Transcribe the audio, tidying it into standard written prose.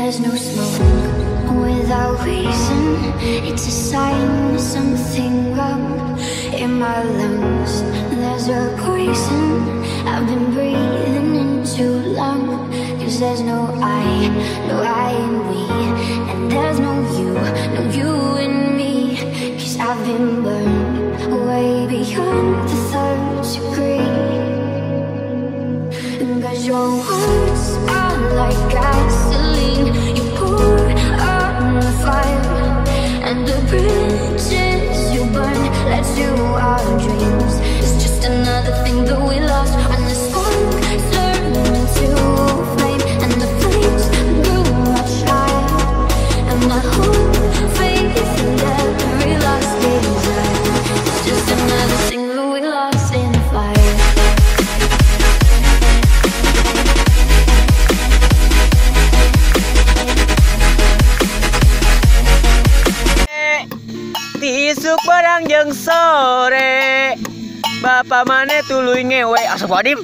there's no smoke without reason. It's a sign there's something wrong in my lungs. There's a poison I've been breathing in too long. Cause there's no I in we. And there's no you in me. Cause I've been burned way beyond the third degree. Cause your words are like gasoline you pour on the fire. And the bridges you burn led to our dreams. It's just another thing that we lost. When the smoke turned into flame and the flames grew much higher, and my whole faith in every lost desire. It's just another thing that we lost in the fire. Tisuk barang jeung sore Bapak mane tuluy ngewe asup wadim.